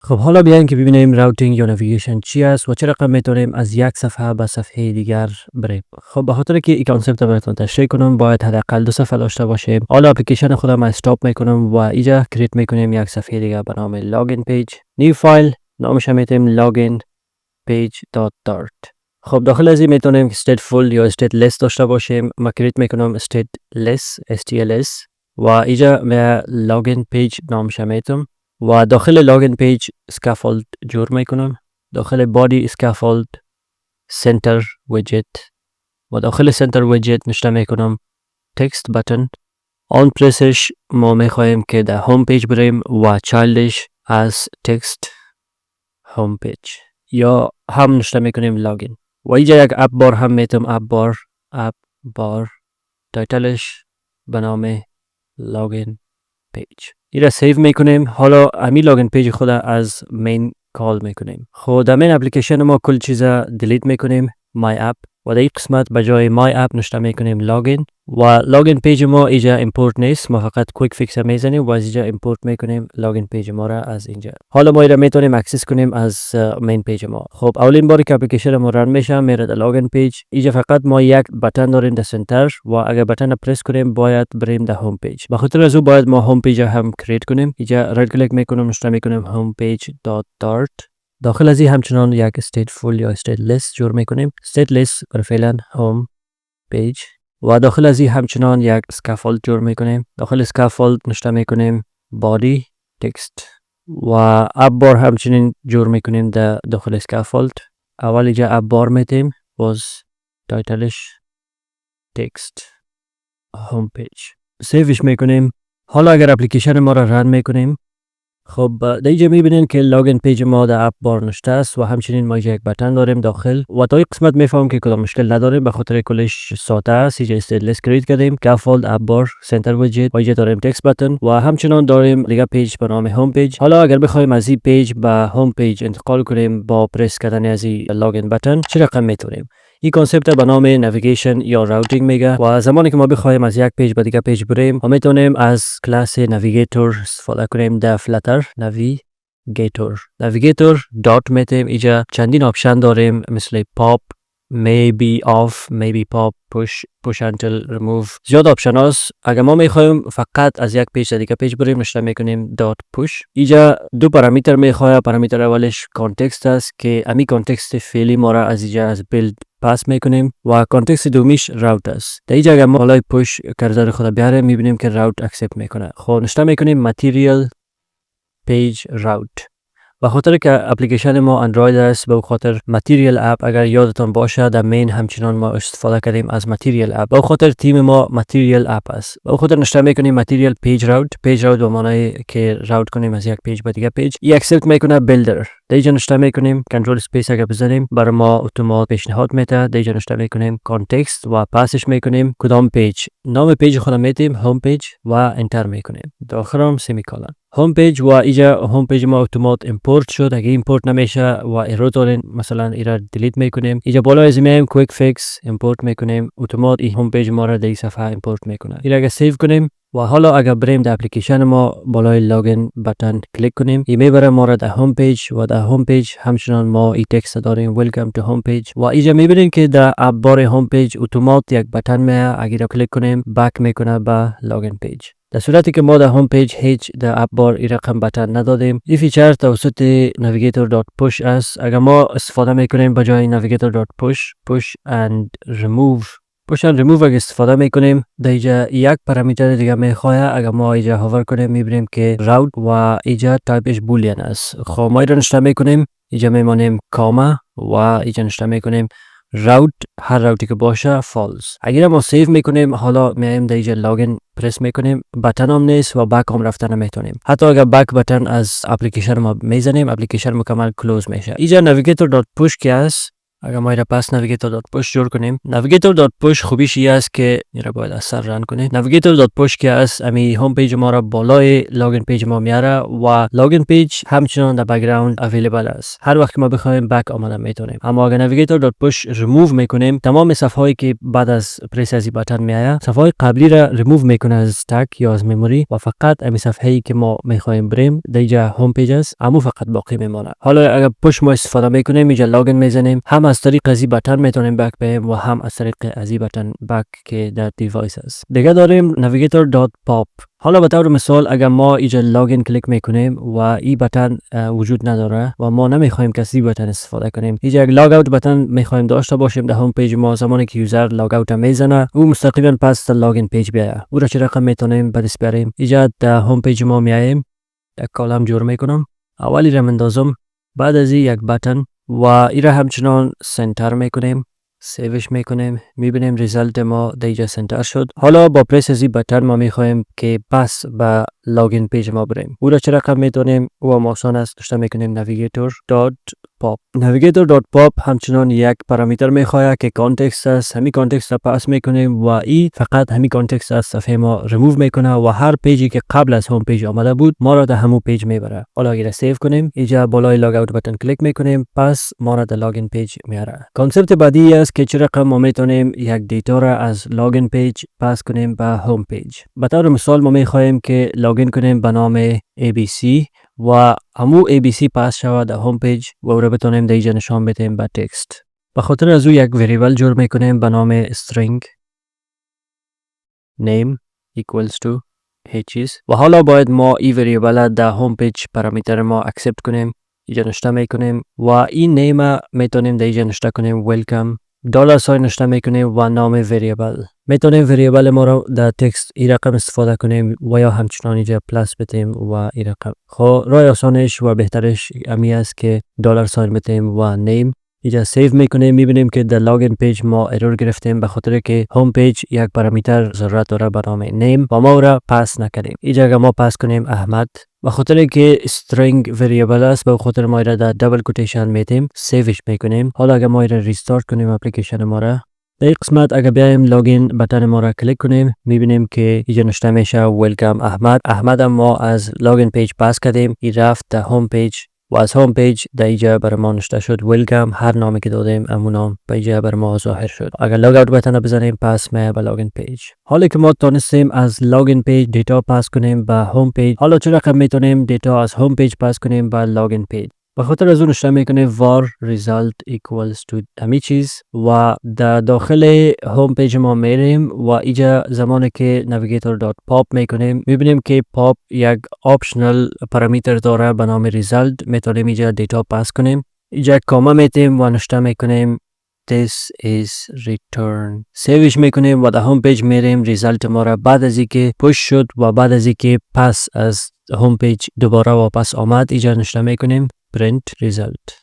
خب حالا بیاین که ببینیم راوتینگ یا نویگیشن چی است و چه رقم میتونیم از یک صفحه به صفحه دیگر بریم. خب به خاطر که این کانسپت رو براتون تشریح کنم باید حداقل 2 صفحه داشته باشیم. حالا اپلیکیشن خودم استاپ میکنم و اینجا کریت میکنیم یک صفحه دیگه به نام لاگین پیج. نیو فایل نامش میتونیم لاگین page.dart. خب داخل از این میتونیم stateful یا stateless داشته باشیم. ما کریت میکنم stateless و اینجا به لاگین پیج نامش میتونم و داخل لاگین پیج scaffold جور میکنم. داخل body scaffold center widget و داخل center widget نشته میکنم text button. آن پرسش ما میخواهیم که در هوم پیج بریم و چایلدش از text هوم پیج یا هم نشته میکنیم لاگین. و اینجا یک اپ بار هم میتونم اپ بار تایتلش به نام لاگین پیج. این را سیو میکنیم. حالا امی لاگین پیج خود از مین کال میکنیم. خود در مین اپلیکیشن ما کل چیزا دیلیت میکنیم مای اپ و در این قسمت به جای مای اپ نشته میکنیم لاگین و لاگین پیج ما اینجا ایمپورت نیست. ما فقط کویک فیکس میزنیم و از اینجا ایمپورت میکنیم لاگین پیج ما را از اینجا. حالا ما این را میتونیم اکسس کنیم از مین پیج ما. خب اولین باری که اپلیکیشن ما رن میشه میره در لاگین پیج. اینجا فقط ما یک بتن داریم در سنتر و اگر بتن پرس کنیم باید بریم در هوم پیج. به خاطر از او باید ما هوم پیج هم کریت کنیم. اینجا رایت کلیک میکنم نشته میکنیم homepage.dart. داخل از این همچنان یک stateful یا stateless جور میکنیم. stateless برای فعلا هوم پیج و داخل از این همچنان یک scaffold جور میکنیم. داخل scaffold نشته میکنیم body text و اپ بار همچنین جور میکنیم در داخل scaffold. اول اینجا اپ بار میتیم باز تایتلش text هوم پیج سیوش میکنیم. حالا اگر اپلیکیشن ما را رن میکنیم خب در اینجا میبینین که لاگین پیج ما در اپ بار نشته است و همچنین ما اینجا یک بتن داریم داخل و تا این قسمت میفهمم که کدام مشکل نداریم به خاطر کلش ساده است. اینجا استیلس کریت کردیم scaffold اپ بار سنتر ویدجت و اینجا داریم تکست بتن و همچنان داریم دیگه پیج به نام هوم پیج. حالا اگر بخوایم از این پیج به هوم پیج انتقال کنیم با پرس کردن از این لاگین بتن چه رقم میتونیم. این کانسپت به نام نویگیشن یا راوتینگ میگه و زمانی که ما بخوایم از یک پیج به دیگه پیج بریم ما میتونیم از کلاس نویگیتور استفاده کنیم در فلتر نویگیتور دات میتونیم. اینجا چندین آپشن داریم مثل پاپ maybe off maybe pop PushAndRemoveUntil remove. زیاد آپشن هست. اگر ما میخوایم فقط از یک پیج دیگه پیج بریم نشته میکنیم .push. اینجا دو پارامتر میخواد. پارامتر اولش کانتکست است که امی کانتکست فعلی ما را از اینجا از بیلد پاس میکنیم و کانتکست دومیش راوت است. در اینجا اگر ما بالای پوش کرزر خود بیاریم میبینیم که راوت اکسپت میکنه. خب نشته میکنیم ماتریال پیج راوت. به خاطر که اپلیکیشن ما اندروید است به خاطر ماتریال اپ اگر یادتون باشه در مین همچنان ما استفاده کردیم از ماتریال اپ. به خاطر تیم ما ماتریال اپ است. به خاطر نشته میکنیم ماتریال پیج راوت به معنی که راوت کنیم از یک پیج به دیگه پیج. این اکسپت میکنه بیلدر. در اینجا نشته میکنیم کنترل اسپیس اگر بزنیم برای ما اتومات پیشنهاد میده. در اینجا نشته میکنیم کانتکست و پاسش میکنیم کدام پیج. نام پیج خودم میتیم هوم پیج و انتر میکنیم. داخلم سمیکالن هوم پیج و اینجا هوم پیج ما اتومات ایمپورت شد. اگه ایمپورت نمیشه و ایرور دارین مثلا ایرا دیلیت میکنیم. اینجا بالا از میایم کویک فیکس ایمپورت میکنیم اتومات این هوم پیج ما را در این صفحه ایمپورت میکنه. این اگه سیو کنیم و حالا اگر بریم در اپلیکیشن ما بالای لاگین بتن کلیک کنیم این میبره ما را در هوم پیج و در هوم پیج همچنان ما این تکست داریم ویلکام تو هوم پیج و اینجا میبینیم که در اپ بار هوم پیج اتومات یک بتن میاد. اگر کلیک کنیم بک میکنه به لاگین پیج. در صورتی که ما در هوم پیج هیچ در اپ بار این رقم بتن ندادیم. این فیچر توسط Navigator.push است. اگر ما استفاده میکنیم به جای Navigator.push PushAndRemove اگه استفاده میکنیم در اینجا یک پارامتر دیگه میخواه. اگر ما اینجا هاور کنیم میبینیم که راوت و اینجا تایپش بولین است. خب ما اینجا نشته میکنیم اینجا میمانیم کاما و اینجا نشته میکنیم راوت هر راوتی که باشه فالس. اگر ما سیو میکنیم حالا میایم در اینجا لاگین پرس میکنیم بتن هم نیست و بک هم رفتن نمیتونیم. حتی اگر بک بتن از اپلیکیشن ما میزنیم اپلیکیشن مکمل کلوز میشه. اینجا Navigator.push که است اگر ما ایره پس Navigator.push جور کنیم، Navigator.push خوبیش این است که ایره باید از سر رن کنیم. Navigator.push که است امی هوم پیج ما را بالای لاگین پیج ما میاره و لاگین پیج همچنان در بک‌گراند اویلیبل است. هر وقت که ما بخوایم بک آمده میتونیم. اما اگر Navigator.push ریموو میکنیم، تمام صفحه هایی که بعد از پرس از این بتن میآید، صفحه های قبلی را ریموو میکنه از استک یا از مموری و فقط امی صفحه ای که ما میخوایم بریم دیگه هوم پیج است، اما فقط باقی میمونه. حالا اگر پوش ما استفاده میکنیم، اینجا لاگین میزنیم، هم از طریق از این بتن میتونیم بک بیم و هم از طریق از این بتن بک که در دیوایس است. دیگه داریم Navigator.pop. حالا به طور مثال اگر ما اینجا لاگین کلیک میکنیم و این بتن وجود نداره و ما نمیخوایم که از این بتن استفاده کنیم، اینجا یک لاگ اوت بتن میخوایم داشته باشیم در هوم پیج ما. زمانی که یوزر لاگ اوت میزنه، او مستقیما پس در لاگین پیج بیاید. او را چه رقم میتونیم بدست بیاریم؟ اینجا در هوم پیج ما میایم، یک کالم جور میکنم، اولی را مندازم، بعد از این یک بتن و این را همچنان سنتر میکنیم، سیوش میکنیم، میبینیم ریزالت ما دیگه سنتر شد. حالا با پرس از این بتن ما میخوایم که پس به لاگین پیج ما بریم. او را چه رقم میتونیم؟ او هم آسان است، داشته میکنیم Navigator.pop. Navigator.pop همچنان یک پارامتر میخواد که کانتکست است. همین کانتکست را پاس میکنیم و این فقط همین کانتکست از صفحه ما ریموو میکنه و هر پیجی که قبل از هوم پیج آمده بود ما را در همون پیج میبره. حالا اگر سیو کنیم، اینجا بالای لاگ اوت بتن کلیک میکنیم، پس ما را در لاگین پیج میاره. کانسپت بعدی است که چه رقم ما میتونیم یک دیتا را از لاگین پیج پاس کنیم به هوم پیج. به طور مثال ما میخوایم که لاگین کنیم به نام ABC و همو ABC پاس شود در هوم پیج و او را بتونیم دیگه نشان بدیم به تکست. به خاطر از او یک وریبل جور میکنیم به نام string name equals to هیچ چیز و حالا باید ما این وریبل در هوم پیج پارامتر ما اکسپت کنیم. اینجا نشته میکنیم و این نیم میتونیم دیگه نشته کنیم welcome، دلار ساین نشته میکنیم و نام وریبل. میتونیم وریبل ما رو در تکست این رقم استفاده کنیم و یا همچنان اینجا پلاس بتیم و این رقم. خب راه آسانش و بهترش امی است که دلار ساین بتیم و نیم. اینجا سیو میکنیم، میبینیم که در لاگین پیج ما ایرور گرفتیم به خاطر که هوم پیج یک پارامتر ضرورت داره به نام نیم و ما را پاس نکردیم. اینجا اگر ما پاس کنیم احمد، به خاطر که استرینگ وریبل است به خاطر ما را در دبل کوتیشن میتیم، سیوش میکنیم. حالا اگر ما را ریستارت کنیم اپلیکیشن ما را، در این قسمت اگر بیایم لاگین بتن ما را کلیک کنیم، میبینیم که اینجا نوشته میشه ویلکم احمد. احمد ما از لاگین پیج پاس کردیم، این رفت در هوم پیج و از هوم پیج در اینجا بر ما نوشته شد ویلکم. هر نامی که دادیم همون نام به اینجا بر ما ظاهر شد. اگر لاگ اوت بتن بزنیم پس میه به لاگین پیج. حالا که ما تونستیم از لاگین پیج دیتا پاس کنیم به هوم پیج، حالا چه رقم میتونیم دیتا از هوم پیج پاس کنیم به لاگین پیج؟ به خاطر از اون نشته میکنه var result equals to همین چیز و در داخل هوم پیج ما میریم و اینجا زمانی که Navigator.pop میکنیم میبینیم که pop یک optional پارامتر داره به نام result. میتونیم اینجا دیتا پاس کنیم، اینجا کاما میتیم و نشته میکنیم this is return. سیوش میکنیم و در هوم پیج میریم. ریزالت ما را بعد از اینکه پوش شد و بعد از اینکه پس از هوم پیج دوباره واپس آمد اینجا نشته میکنیم print result.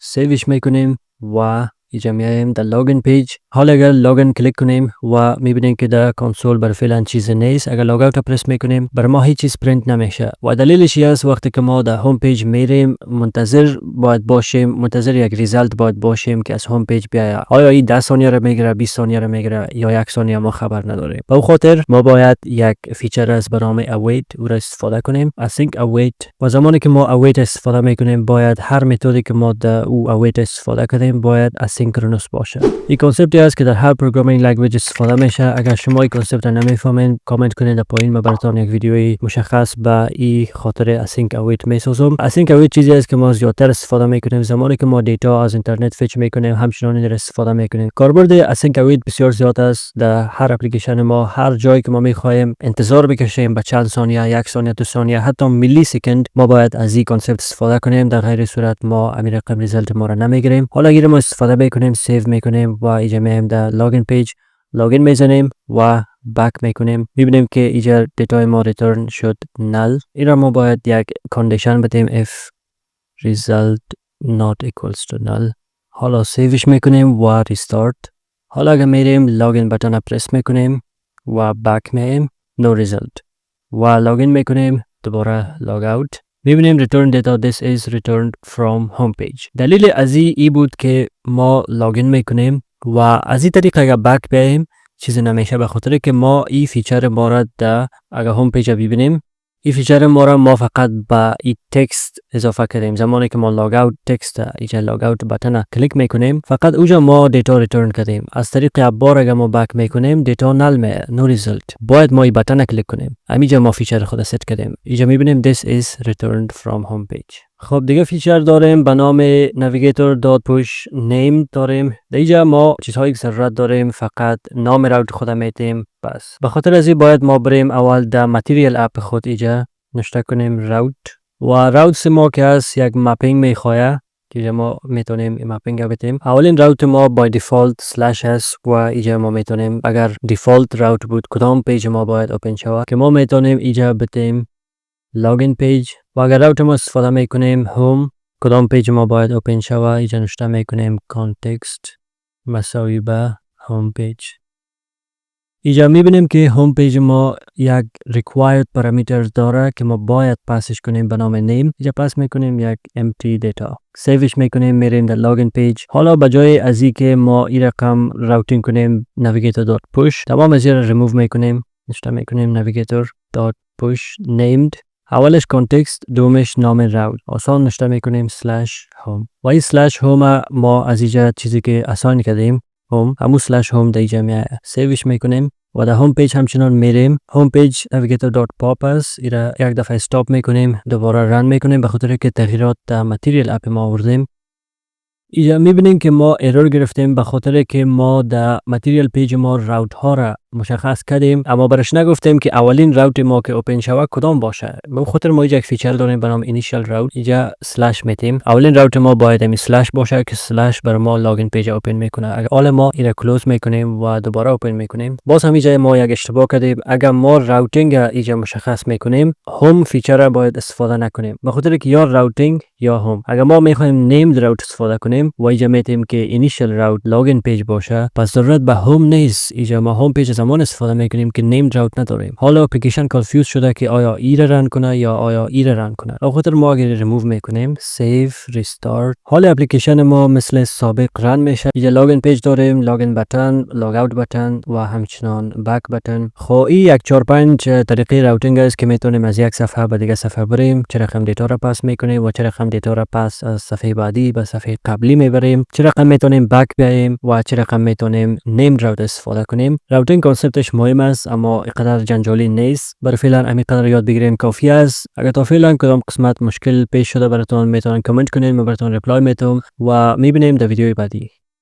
سیوش میکنیم و اینجا میایم در لاگین پیج. حالا اگر لاگین کلیک کنیم و میبینیم که در کنسول بر فعلا چیز نیست، اگر لاگ اوت پرس میکنیم بر ما هیچ چیز پرینت نمیشه و دلیلش است وقتی که ما در هوم پیج میریم منتظر باید باشیم، منتظر یک ریزالت باید باشیم که از هوم پیج بیاید. آیا این 10 ثانیه را میگیره، 20 ثانیه را میگیره یا 1 ثانیه، ما خبر نداریم. به خاطر ما باید یک فیچر از برنامه await او را استفاده کنیم، async await. و زمانی که ما await استفاده میکنیم باید هر متدی که ما در او await استفاده کنیم باید asynchronous باشه. این کانسپتی است که در هر پروگرامینگ لنگویج استفاده میشه. اگر شما این کانسپت را نمیفهمین کامنت کنید در پایین، من براتون یک ویدیوی مشخص به این خاطر async await میسازم. async await چیزی است که ما زیادتر استفاده میکنیم زمانی که ما دیتا از اینترنت فچ میکنیم، همچنان این را استفاده میکنیم. کاربرد async await بسیار زیاد است. در هر اپلیکیشن ما هر جایی که ما میخوایم انتظار بکشیم به چند ثانیه، 1 ثانیه، 2 ثانیه، حتی میلی سکند، ما باید از این کانسپت استفاده کنیم. در غیر صورت ما همین رقم ریزالت ما را نمیگیریم. حالا اگر ما استفاده بکنیم، سیو میکنیم و اینجا میایم در لاگین پیج، لاگین میزنیم و بک میکنیم. میبینیم که اینجا دیتا ما ریترن شد نل. این را ما باید یک کاندیشن بدیم if result not equals to null. حالا سیوش میکنیم و ریستارت. حالا اگر میریم لاگین بتن را پرس میکنیم و بک میایم no result و لاگین میکنیم، دوباره لاگ اوت. میبینیم return data this is returned from homepage. دلیل از ای بود که ما لاگین میکنیم و از این طریق اگر بک بیاییم چیزی نمیشه، به خاطر که ما این فیچر ما را در اگر هوم پیج ببینیم این فیچر ما فقط با این تکست اضافه کردیم. زمانی که ما لاگ اوت تکست اینجا لاگ اوت بتن کلیک میکنیم فقط اونجا ما دیتا ریترن کردیم. از طریق ابار اگر ما بک میکنیم دیتا نل میه، نو ریزالت. باید ما این بتن کلیک کنیم. همینجا ما فیچر خود ست کردیم. اینجا میبینیم this is returned from homepage. خب دیگه فیچر داریم به نام Navigator.push name داریم. اینجا ما چیزهایی که ضرورت داریم فقط نام راوت خود میتیم بس. به خاطر از این باید ما بریم اول در متریال اپ خود اینجا نشته کنیم راوت و راوت ما که از یک مپینگ میخواه که ما میتونیم این مپینگ بدیم. اولین راوت ما بای دیفالت سلش هست و اینجا ما میتونیم اگر دیفالت راوت بود کدام پیج ما باید اوپن شود که ما میتونیم اینجا بدیم لاگین پیج و اگر راوت ما استفاده میکنیم هوم کدام پیج ما باید اوپن شود اینجا نشته میکنیم کانتکست مساوی به هوم پیج. اینجا میبینیم که هوم پیج ما یک required parameters داره که ما باید پاسش کنیم به نام name. اینجا پاس میکنیم یک empty data، سیوش میکنیم، میریم در لاگین پیج. حالا بجای از این که ما این رقم راوتینگ کنیم Navigator.push تمام از این را ریموو میکنیم، نشته میکنیم Navigator.push named، اولش کانتکست دومش نام راوت، آسان نشته میکنیم /home و این /home ما از اینجا چیزی که آسان کردیم هوم همون /home در اینجا میاد، سیوش میکنیم و در هوم پیج همچنان میریم. هوم پیج Navigator.pop است، ایرا یک دفعه استاپ میکنیم دوباره رن میکنیم به خاطر که تغییرات در متریال اپ ما آوردیم. اینجا میبینیم که ما ایرور گرفتیم به خاطر که ما در متریال پیج ما راوت ها را مشخص کردیم اما برش نگفتیم که اولین راوت ما که اوپن شود کدام باشه. به خاطر ما یک فیچر داریم به نام initial route، اینجا سلش میتیم. اولین راوت ما باید همین سلش باشه که سلش بر ما لاگین پیج اوپن میکنه. اگر حالا ما این را کلوز میکنیم و دوباره اوپن میکنیم باز هم اینجا ما یک اشتباه کردیم. اگر ما راوتینگ اینجا مشخص میکنیم هوم فیچر را باید استفاده نکنیم به خاطر که یا راوتینگ یا هوم. اگر ما میخوایم نیمد راوت استفاده کنیم و اینجا میتیم که initial route لاگین پیج باشه پس ضرورت به هوم نیست. اینجا ما هوم پیج زمان استفاده میکنیم که نیم راوت نداریم. حالا اپلیکیشن کانفیوز شده که آیا ای را رن کنه یا آیا ای را رن کنه. به خاطر ما اگر ریموو میکنیم سیو ریستارت حالا اپلیکیشن ما مثل سابق رن میشه. اینجا لاگین پیج داریم، لاگین بتن، لاگ اوت بتن و همچنان بک بتن. خب این یک 4-5 طریقه راوتینگ است که میتونیم از یک صفحه به دیگه صفحه بریم. چه رقم دیتا را پاس میکنیم و چه رقم دیتا را پس از صفحه بعدی به صفحه قبلی میبریم. چه رقم میتونیم بک بیاییم و چه رقم میتونیم نیم راوت استفاده کنیم. راوتینگ کانسپتش مهم است اما اینقدر جنجالی نیست. برای فعلا همین قدر یاد بگیریم کافی است. اگر تا فعلا کدام قسمت مشکل پیش شده براتون میتونن کامنت کنین، من براتون ریپلای میدم و میبینیم در ویدیوی بعدی.